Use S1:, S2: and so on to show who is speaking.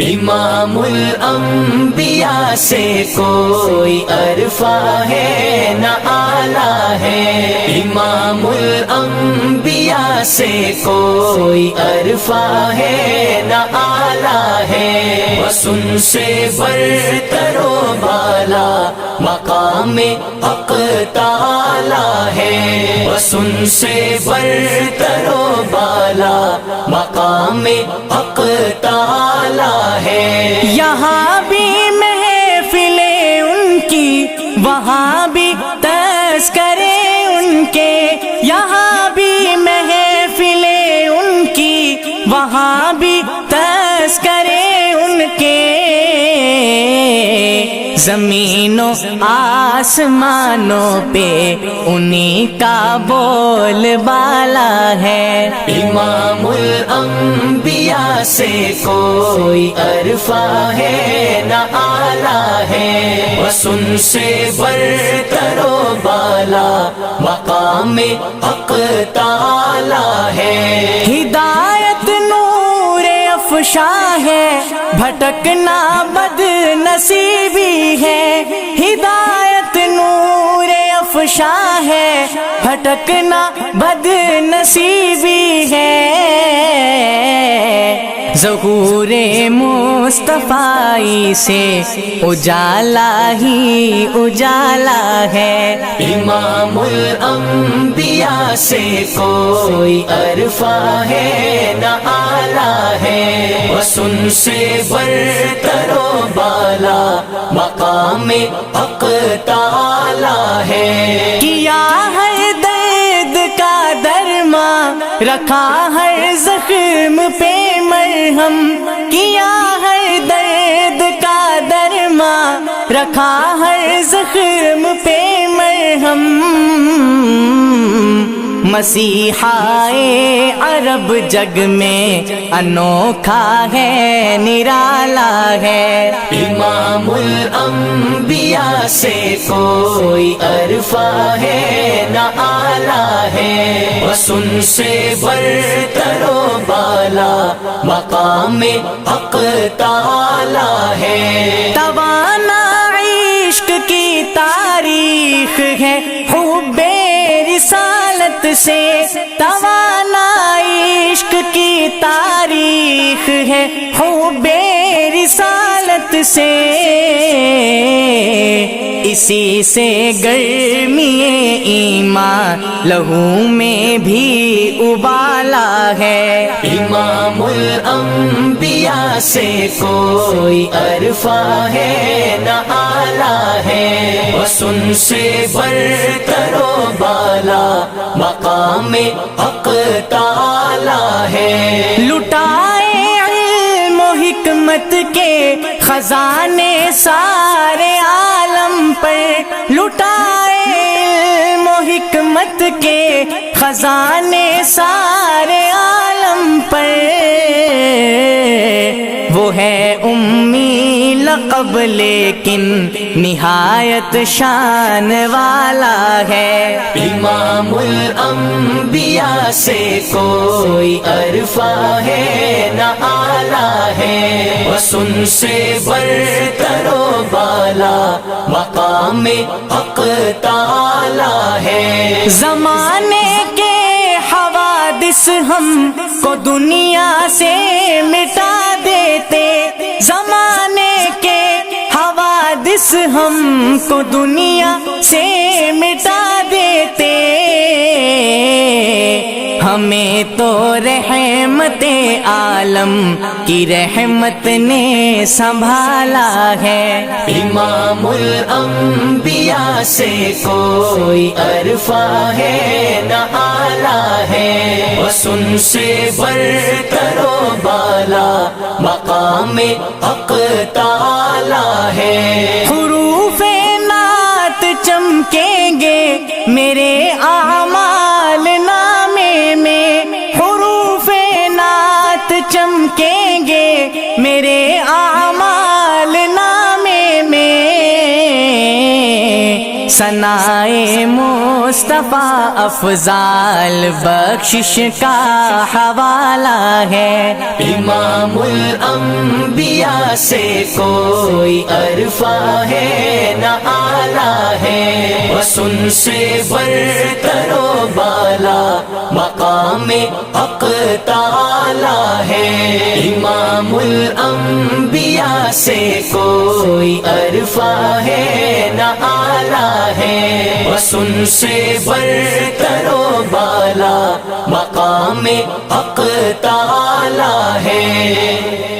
S1: امام الانبیاء سے کوئی عرفہ ہے نہ آلہ ہے، امام الانبیاء سے کوئی عرفہ ہے نہ آلہ ہے، بس ان سے برتر و بالا مقام حق تعالی ہے، بس ان سے برتر و بالا مقام حق تعالی ہے۔
S2: یہاں بھی محفلیں ان کی، وہاں بھی تذکرے ان کے، یہاں بھی محفلیں ان کی، وہاں بھی تذکرے ان کے، زمین و آسمانوں پہ انہی کا بول بالا ہے۔
S1: امام الانبیاء سے کوئی عرفہ ہے نہ آلہ ہے، بس ان سے برتر و بالا مقام حق تعالی ہے۔
S2: ہدایت نور افشا ہے، بھٹکنا بد نصیبی ہے، ہدایت نور افشا ہے، بھٹکنا بد نصیبی ہے، ظہور مصطفی سے اجالا ہی اجالا ہے۔
S1: امام الانبیاء سے کوئی عرفہ ہے نہ آلہ ہے، بس ان سے برتر و بالا مقام حق تعالی ہے۔
S2: کیا ہے درد کا درماں، رکھا ہر زخم پہ مرہم، کیا ہے درد کا درماں، رکھا ہر زخم پہ مرہم، مسیحائے عرب جگ میں انوکھا ہے نرالا ہے۔
S1: امام الانبیاء سے کوئی عرفہ ہے نہ آلہ ہے، بس ان سے برتر و بالا مقام حق تعالی ہے۔
S2: توانا عشق کی تاریخ ہے حب رسالت سے، توانا عشق کی تاریخ ہے حب رسالت سے، اسی سے گرمی ایمان لہو میں بھی ابالا ہے۔
S1: امام الانبیاء سے کوئی عرفہ ہے نہ آلہ ہے، بس ان سے برتر و بالا مقام حق تعالی ہے۔
S2: لٹائے علم و حکمت کے خزانے سارے عالم پر، لٹائے علم و حکمت کے خزانے سارے عالم پر، وہ ہے امی لقب لیکن نہایت شان والا ہے۔
S1: امام الانبیاء سے کوئی عرفہ ہے نہ آلہ ہے، بس ان سے برتر و بالا مقام حق تعالی ہے۔
S2: زمانے کے حوادث ہم کو دنیا سے مٹا دیتے، زمانے کے حوادث ہم کو دنیا سے مٹا دیتے، ہمیں تو رحمت عالم کی رحمت نے سنبھالا ہے۔
S1: امام الانبیاء سے کوئی عرفہ ہے نہ آلہ ہے، بس ان سے برتر و بالا مقام حق تعالی ہے۔
S2: حروف نعت چمکیں گے میرے اعمال نامے میں، حروف نعت چمکیں گے میرے اعمال نامے میں، ثنائے مصطفیٰ افضال بخشش کا حوالہ ہے۔
S1: امام الانبیاء سے کوئی عرفہ ہے نہ آلہ ہے، بس ان سے برتر و بالا مقام حق تعالی ہے۔ امام الانبیاء سے کوئی عرفہ ہے نہ آلہ ہے، بس ان سے برتر و بالا مقام حق تعالی ہے۔